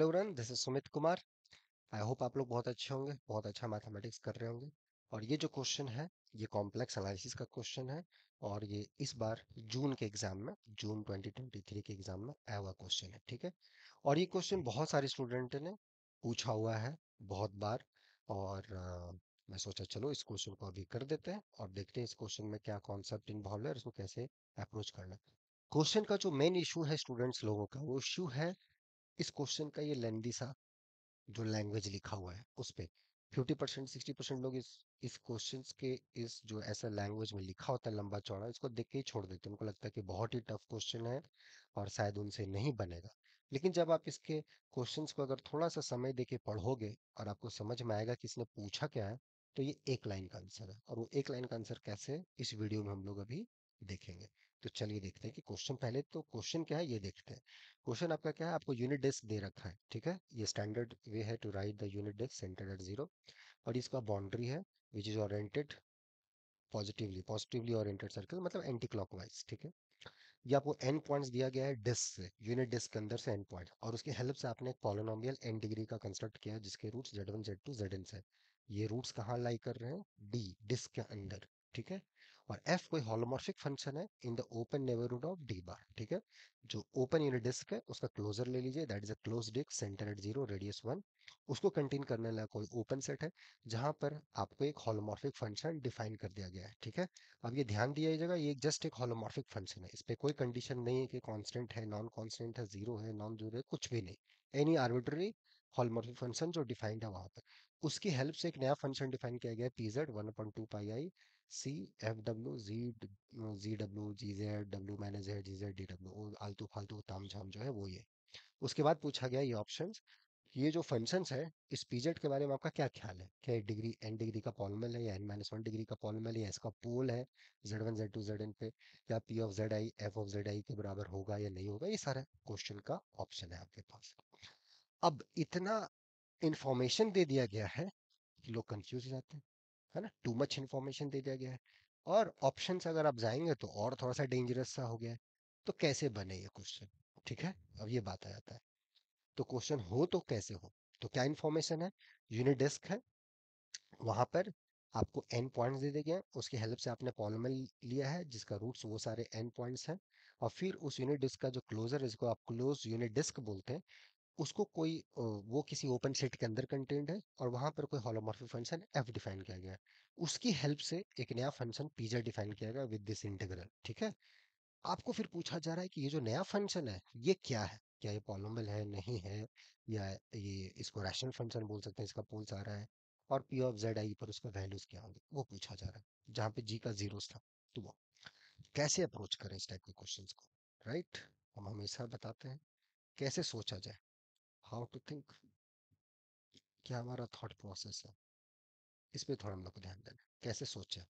Hello run, this is Sumit Kumar. I hope आप लोग बहुत अच्छे होंगे, बहुत अच्छा मैथमेटिक्स कर रहे होंगे। और ये जो क्वेश्चन है, ये कॉम्प्लेक्स एनालिसिस का क्वेश्चन है। और ये इस बार जून के एग्जाम में, जून 2023 के एग्जाम में आया हुआ क्वेश्चन है, ठीक है। और ये क्वेश्चन बहुत सारे स्टूडेंट ने पूछा हुआ है बहुत बार। और मैं सोचा चलो इस क्वेश्चन को अभी कर देते हैं और देखते हैं इस क्वेश्चन में क्या कॉन्सेप्ट इन्वॉल्व है और इसको कैसे अप्रोच करना है। क्वेश्चन का जो मेन इशू है स्टूडेंट्स लोगों का, वो इशू है इस क्वेश्चन का, ये लेंदी सा जो लैंग्वेज लिखा हुआ है उस पे 50% 60% लोग इस क्वेश्चंस के, इस जो ऐसा लैंग्वेज में लिखा होता है लंबा चौड़ा, इसको देख के ही छोड़ देते हैं। उनको लगता है कि बहुत ही टफ क्वेश्चन है और शायद उनसे नहीं बनेगा। लेकिन जब आप इसके क्वेश्चंस को अगर थोड़ा सा समय देके पढ़ोगे और आपको समझ में आएगा कि इसने पूछा क्या है, तो ये एक लाइन का आंसर है। और वो एक लाइन का आंसर कैसे है, इस वीडियो में हम लोग अभी देखेंगे। तो चलिए देखते हैं कि क्वेश्चन, पहले तो क्वेश्चन क्या है ये देखते हैं। क्वेश्चन आपका क्या है, आपको यूनिट डिस्क दे रखा है, ठीक है। ये स्टैंडर्ड वे है to write the unit disc centred at zero. और इसका बाउंड्री है which is oriented positively oriented circle, मतलब एंटी क्लॉकवाइज, ठीक है। ये आपको एन पॉइंट्स दिया गया है डिस्क से, यूनिट डिस्क के अंदर से एन पॉइंट, और उसकी हेल्प से आपने एक पॉलिनोमियल एन डिग्री का कंस्ट्रक्ट किया है जिसके रूट्स z1 z2 zn से। ये रूट्स कहाँ लाई कर रहे हैं, डी डिस्क के अंदर, ठीक है। और f कोई होलोमॉर्फिक फंक्शन है in the open neighbourhood of D बार, ठीक है। जो ओपन यूनिट डिस्क है उसका क्लोजर ले लीजिए, that is a close disc centre at zero radius 1। उसको कंटेन करने वाला कोई ओपन सेट है जहां पर आपको एक होलोमॉर्फिक फंक्शन डिफाइन कर दिया गया है, ठीक है। अब ये ध्यान दिया जाएगा, ये जस्ट एक होलोमॉर्फिक फंक्शन है, इस पे कोई कंडीशन नहीं है कि कांस्टेंट है, नॉन कांस्टेंट है, जीरो है, नॉन जीरो है, कुछ भी नहीं। एनी आर्बिट्ररी होलोमॉर्फिक फंक्शन जो डिफाइंड है वहां पर, उसकी हेल्प से एक नया फंक्शन डिफाइन किया गया है, P Z 1/2 pi I C F W G G W G Z W minus Z G Z D W, आलतू फालतू ताम झाम जो है वो ये। उसके बाद पूछा गया ये ऑप्शंस, ये जो फंक्शंस है, इस पीजेड के बारे में आपका क्या ख्याल है? क्या डिग्री एन डिग्री का पॉलिनॉमियल है या n-1 डिग्री का पॉलिनॉमियल है, या इसका पोल है z1 z2 zn पे, या p of Z I f of Z आई के बराबर होगा या नहीं होगा? ये सारा क्वेश्चन का ऑप्शन है आपके पास। अब इतना इंफॉर्मेशन दे दिया गया है कि लोग कंफ्यूज हो जाते हैं, है ना। टू मच इंफॉर्मेशन दे दिया गया है। और ऑप्शंस अगर आप जाएंगे तो और थोड़ा सा डेंजरस सा हो गया है। तो कैसे बने ये क्वेश्चन, ठीक है। अब ये बात आ जाता है, तो क्वेश्चन हो तो कैसे हो। तो क्या इंफॉर्मेशन है, यूनिट डिस्क है, वहां पर आपको एन पॉइंट्स दे दिए गए हैं, उसकी हेल्प से आपने पॉलिनॉमियल लिया है जिसका रूट्स वो सारे एन पॉइंट्स हैं। और फिर उस यूनिट डिस्क का जो क्लोजर है, जिसको आप क्लोज यूनिट डिस्क बोलते हैं, उसको कोई वो किसी ओपन सेट के अंदर कंटेंट है और वहां पर कोई होलोमॉर्फिक फंक्शन एफ डिफाइन किया गया है। उसकी हेल्प से एक नया फंक्शन पीजेड डिफाइन किया गया विद दिस इंटीग्रल, ठीक है। आपको फिर पूछा जा रहा है कि ये जो नया फंक्शन है ये क्या है, क्या ये पॉलिनॉमियल है, नहीं है, या ये इसको रैशनल फंक्शन बोल सकते हैं, इसका पोल्स आ रहा है, और पी ऑफ जेड आई पर उसका वैल्यूज क्या होंगे, वो पूछा जा रहा है जहाँ पे जी का जीरोस था। तो वो कैसे अप्रोच करें इस टाइप के क्वेश्चंस को, राइट। हम हमेशा बताते हैं कैसे सोचा जाए, हाउ टू थिंक, क्या हमारा थॉट प्रोसेस है, इस पे थोड़ा हम लोग को ध्यान देना है, कैसे सोचे।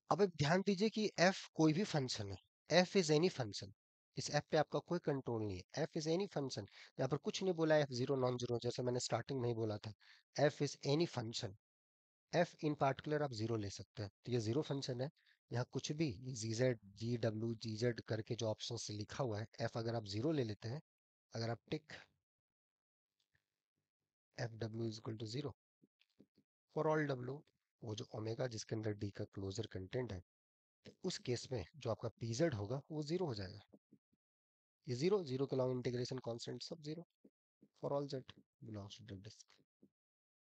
अब आप ध्यान दीजिए कि f कोई भी फंक्शन है, f इज एनी फंक्शन। इस f पे आपका कोई कंट्रोल नहीं है, f इज एनी फंक्शन। यहाँ पर कुछ नहीं बोला है f जीरो नॉन जीरो, जैसे मैंने स्टार्टिंग में ही बोला था। f is any function, f in particular आप जीरो ले सकते हैं, तो ये जीरो फंक्शन है। यहाँ कुछ भी G Z G W G Z करके जो ऑप्शन से लिखा हुआ है, f अगर आप जीरो ले लेते हैं, अगर आप tick F W is equal to zero for all W, वो जो ओमेगा जिसके अंदर डी का क्लोजर कंटेंट है, तो उस केस में जो आपका पीजेड होगा वो जीरो हो जाएगा। ये जीरो जीरो के अलावा इंटीग्रेशन कांस्टेंट सब zero for all z belongs to disc,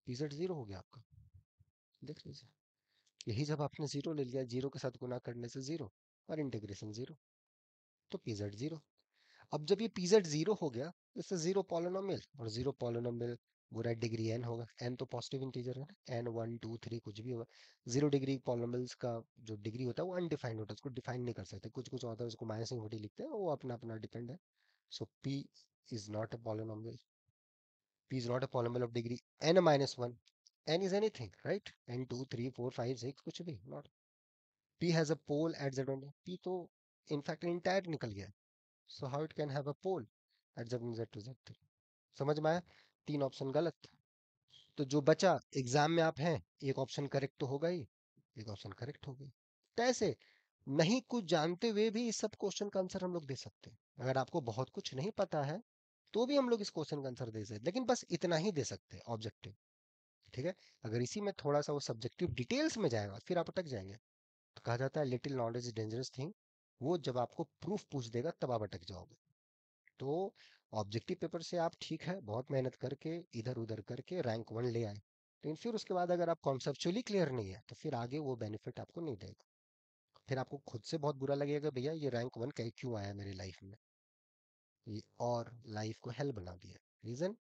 p z zero हो गया आपका। देख लीजिए, यही जब आपने जीरो ले लिया, जीरो के साथ गुना करने से जीरो और इंटीग्रेशन जीरो, तो पीजेड जीरो। अब जब ये पीजेड जीरो हो गया, तो इससे जीरो पॉलिनोमियल, और जीरो पॉलिनोमियल पूरा डिग्री एन होगा, एन तो पॉजिटिव इंटीजर है ना, एन 1 2 3 कुछ भी होगा। जीरो डिग्री पॉलिनोमियल्स का जो डिग्री होता है वो अनडिफाइंड होता है, उसको डिफाइन नहीं कर सकते, कुछ कुछ होता है उसको माइनस इंफिनिटी लिखते हैं, वो अपना अपना डिपेंड है। So P is not a polynomial, p is not a polynomial of degree n minus 1, n is anything, right, n 2 3 4 5 6 कुछ भी not, p has a pole at z1, p तो in fact entire निकल गया, so how it can have a pole at z1 z2 z3। समझ में आया, तीन option गलत। तो जो बचा एग्जाम में आप हैं, एक ऑप्शन करेक्ट तो होगा ही, एक ऑप्शन करेक्ट हो गई। तो ऐसे नहीं कुछ जानते हुए भी इस सब क्वेश्चन का आंसर हम लोग दे सकते हैं। अगर आपको बहुत कुछ नहीं पता है तो भी हम लोग इस क्वेश्चन का आंसर दे सकते, लेकिन बस इतना ही दे सकते हैं ऑब्जेक्टिव। ठीक है, अगर इसी में थोड़ा सा वो सब्जेक्टिव डिटेल्स में जाएगा फिर आप अटक जाएंगे। तो कहा जाता है little knowledge is dangerous thing, वो जब आपको प्रूफ पूछ देगा तब आप अटक जाओगे। तो ऑब्जेक्टिव पेपर से आप ठीक है बहुत मेहनत करके इधर उधर करके रैंक 1 ले आए, लेकिन फिर उसके बाद अगर आप कॉन्सेप्चुअली क्लियर नहीं है तो फिर आगे वो बेनिफिट आपको नहीं देगा। फिर आपको खुद से बहुत बुरा लगेगा, भैया ये रैंक 1 कहीं क्यों आया मेरी लाइफ में, ये और लाइफ को हेल बना दिया। रीजन,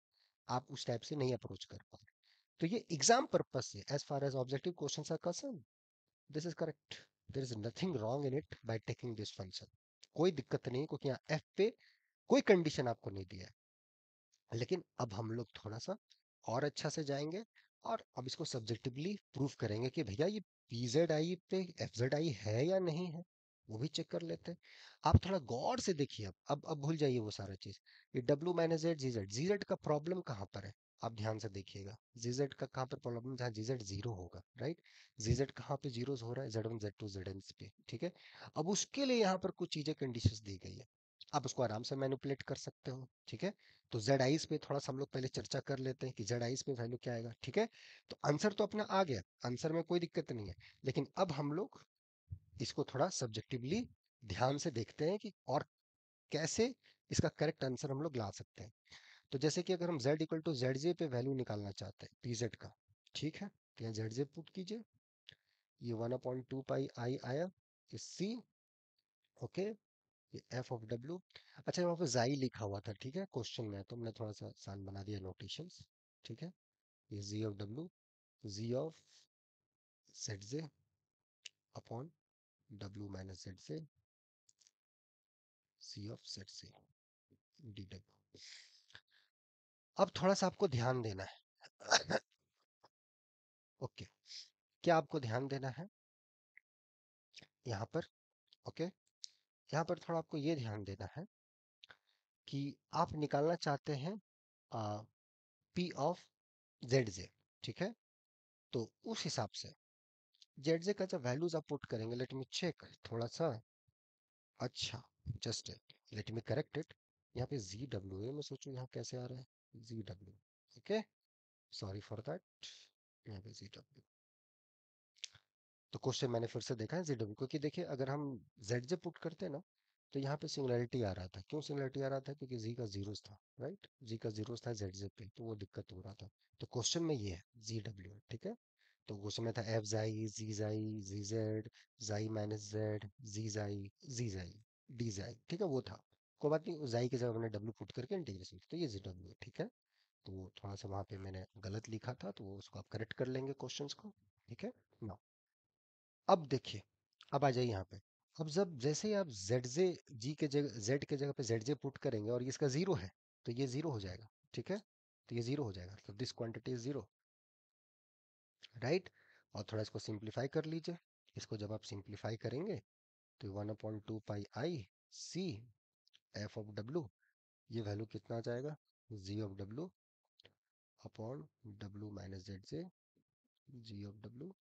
आप उस टाइप से नहीं अप्रोच कर पा रहे। तो ये एग्जाम पर्पस से as far as objective questions are concern, this is correct. There is nothing wrong in it by taking this function. कोई दिक्कत नहीं, क्योंकि यहाँ एफ पे कोई कंडीशन आपको नहीं दिया है। लेकिन अब हम लोग थोड़ा सा और अच्छा से जाएंगे और अब इसको सब्जेक्टिवली प्रूफ करेंगे कि भैया ये पीजेड आई पे एफजेड आई है या नहीं है, वो भी चेक कर लेते हैं। आप थोड़ा गौर से देखिए, अब भूल जाइए वो सारा चीज। ये डब्ल्यू माइनस जेड जीजेड, जीजेड का प्रॉब्लम कहाँ पर है, आप ध्यान से देखिएगा। जीजेड का कहाँ पर प्रॉब्लम, जहाँ जीजेड जीरो होगा, राइट। जीजेड कहाँ पे जीरोस हो रहा है, z one z two z n पे, ठीक है। अब उसके लिए यहाँ पर कुछ चीजें कंडीशंस दी गई है, आप उसको आराम से मैनिपुलेट कर सकते हो, ठीक है। तो जेड आइज पे थोड़ा सा हम लोग पहले चर्चा कर लेते हैं कि जेड आइज पे वैल्यू क्या आएगा, ठीक है। तो आंसर तो अपना आ गया, आंसर में कोई दिक्कत नहीं है, लेकिन अब हम लोग इसको थोड़ा सब्जेक्टिवली ध्यान से देखते हैं कि और कैसे इसका करेक्ट आंसर हम लोग ला सकते हैं। तो जैसे कि अगर हम z equal to Z J पे वैल्यू निकालना चाहते हैं pz का, ठीक है, तो यहाँ जेड जे पुट कीजिए, ये 1/2 पाई आई आया, ये c, ओके, ये एफ ऑफ डब्ल्यू। अच्छा वहाँ पे जाई लिखा हुआ था, ठीक है, क्वेश्चन में तो हमने थोड़ा सा आसान बना दिया नोटेशंस, ठीक है। ये G of W, G of Z J upon W minus Z J, C of Z J D W. अब थोड़ा सा आपको ध्यान देना है। ओके, क्या आपको ध्यान देना है यहाँ पर, ओके। यहाँ पर थोड़ा आपको ये ध्यान देना है कि आप निकालना चाहते हैं पी ऑफ जेड जे, ठीक है। तो उस हिसाब से जेड जे का जब वैल्यूज आप पुट करेंगे, लेट मी चेक थोड़ा सा। अच्छा, just let me correct it. यहाँ पे जी डब्ल्यू है, मैं सोचूं यहाँ कैसे आ रहा है जी W, okay, sorry for that. यहाँ पे जी डब्ल्यू, तो क्वेश्चन मैंने फिर से देखा है जी डब्ल्यू, क्योंकि देखिए अगर हम जेड जे पुट करते हैं ना तो यहाँ पे सिंगुलैरिटी आ रहा था। क्यों सिंगुलैरिटी आ रहा था, क्योंकि जी का जीरोस था, राइट, जी का जीरोस था जेड जे पे, तो वो दिक्कत हो रहा था। तो क्वेश्चन में ये है जी डब्ल्यू, ठीक है। तो क्वेश्चन में था एफ जाई जी जेड, जाई माइनस जेड, जी जाई डी जाई, ठीक है, वो था। कोई बात नहीं, उस जाई की जगह मैंने डब्ल्यू पुट करके इंटीग्रेशन, तो ये जी डब्ल्यू है, ठीक है। तो वो थोड़ा सा वहाँ पे मैंने गलत लिखा था, तो वो उसको आप करेक्ट कर लेंगे क्वेश्चंस को, ठीक है ना। अब देखिए, अब आ जाइए यहाँ पे। अब जब जैसे ही आप जेड जे जी के जगह जेड के जगह पे जेड जे पुट करेंगे और ये इसका जीरो है, तो ये जीरो हो जाएगा, ठीक है। तो ये जीरो हो जाएगा, तो this quantity is zero, right. और थोड़ा इसको सिंप्लीफाई कर लीजिए। इसको जब आप सिंप्लीफाई करेंगे तो 1/2 pi I C F of W, ये वैल्यू कितना आ जाएगा, G of W upon W minus Z J, G of W,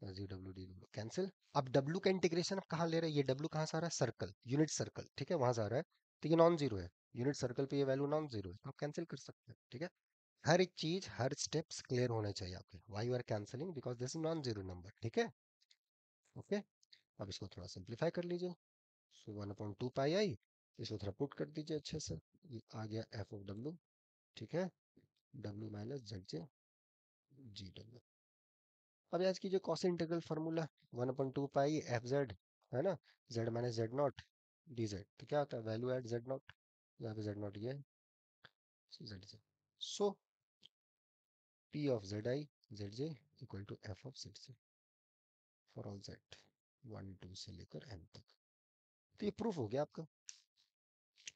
G W D W cancel. अब डब्ल्यू का इंटीग्रेशन अब कहाँ ले रहे हैं, ये डब्ल्यू कहाँ से आ रहा है, सर्कल, यूनिट सर्कल, ठीक है, वहां से आ रहा है। तो ये नॉन जीरो है, यूनिट सर्कल पे ये वैल्यू नॉन जीरो है, तो आप कैंसिल कर सकते हैं, ठीक है। हर एक चीज हर स्टेप्स क्लियर होने चाहिए आपके, why you are cancelling, because this is non zero number, ठीक है, ओके। अब इसको थोड़ा सिंप्लीफाई कर लीजिए, सो 1/2 पाई आई, इसको थोड़ा पुट कर दीजिए अच्छे से, ये आ गया एफ ऑफ डब्ल्यू, ठीक है, डब्ल्यू माइनस जेड जे जी डब्ल्यू। अब आज की जो कॉस इंटीग्रल फार्मूला 1/2 पाई एफ जेड, है ना, Z minus Z not D Z, तो क्या होता है वैल्यू एट जेड नॉट, यहाँ पे जेड नॉट ये है, Z J. So P of Z I Z J equal to F of Z J for all Z 1 2 से लेकर एन तक। तो ये प्रूफ हो गया आपका,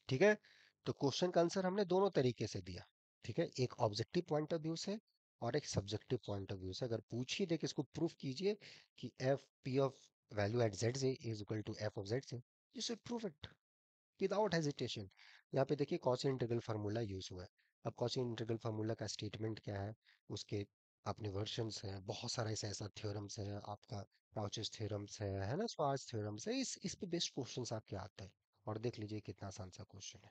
ठीक है। तो क्वेश्चन का आंसर हमने दोनों तरीके से दिया, ठीक है, एक ऑब्जेक्टिव पॉइंट ऑफ व्यू से और एक सब्जेक्टिव पॉइंट ऑफ व्यू से। अगर पूछिए देख इसको प्रूफ कीजिए कि F P of value at Z से is equal to F of Z से, you should prove it without hesitation. यहाँ पे देखिए कॉची इंटीग्रल फार्मूला यूज हुआ है। अब कॉची इंटीग्रल फार्मूला का स्टेटमेंट क्या है, उसके अपने वर्जन्स हैं, बहुत सारा ऐसा ऐसा थ्योरम्स है, आपका काउचीज थ्योरम्स है ना, स्वार्ट्ज थ्योरम्स है, इस पे बेस्ड क्वेश्चंस आपके आते हैं। और देख लीजिए कितना आसान सा क्वेश्चन है।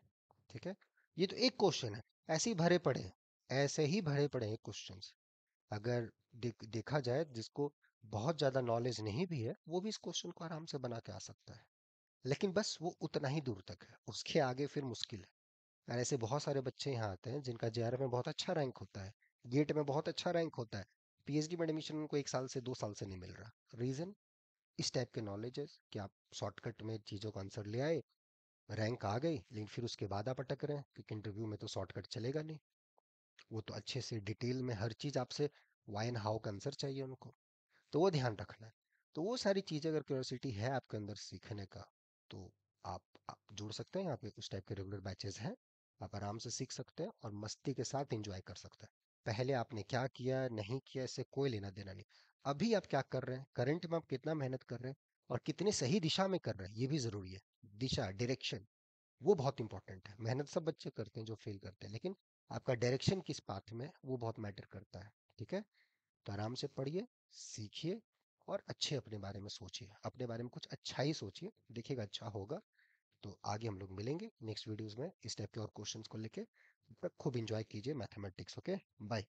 ठीक है, ये तो एक क्वेश्चन है। ऐसे ही भरे पड़े हैं, ऐसे ही भरे पड़े हैं क्वेश्चंस। अगर देखा जाए, जिसको बहुत ज्यादा नॉलेज नहीं भी है वो भी इस क्वेश्चन को आराम से बना के आ सकता है। लेकिन बस वो उतना ही दूर तक है, उसके आगे फिर मुश्किल है। और ऐसे बहुत सारे बच्चे यहाँ आते हैं जिनका जेआरएफ में बहुत अच्छा रैंक होता है, गेट में बहुत अच्छा रैंक होता है, पीएचडी में एडमिशन उनको 1 साल से 2 साल से नहीं मिल रहा। रीजन इस टाइप के नॉलेज है कि आप शॉर्टकट में चीजों का आंसर ले आए, रैंक आ गई, लेकिन फिर उसके बाद आप अटक रहे हैं क्योंकि इंटरव्यू में तो शॉर्टकट चलेगा नहीं। वो तो अच्छे से डिटेल में हर चीज आपसे वाई एंड हाउ का आंसर चाहिए उनको, तो वो ध्यान रखना है। तो वो सारी चीजें अगर क्यूरियोसिटी है आपके अंदर सीखने का, तो आप जुड़ सकते हैं। यहाँ पे उस टाइप के रेगुलर बैचेस हैं, आप आराम से सीख सकते हैं और मस्ती के साथ एंजॉय कर सकते हैं। पहले आपने क्या किया नहीं किया इससे कोई लेना देना नहीं। अभी आप क्या कर रहे हैं, करंट में आप कितना मेहनत कर रहे हैं और कितने सही दिशा में कर रहे हैं, ये भी जरूरी है। दिशा, डायरेक्शन, वो बहुत इंपॉर्टेंट है। मेहनत सब बच्चे करते हैं जो फेल करते हैं, लेकिन आपका डायरेक्शन किस पाथ में है, वो बहुत मैटर करता है। ठीक है, तो आराम से पढ़िए, सीखिए और अच्छे अपने बारे में सोचिए, अपने बारे में कुछ अच्छा ही सोचिए, देखिएगा अच्छा होगा। तो आगे हम लोग मिलेंगे नेक्स्ट वीडियोस में इस टाइप के और क्वेश्चंस को लेके। तब तक खूब इंजॉय कीजिए मैथमेटिक्स। Okay, bye.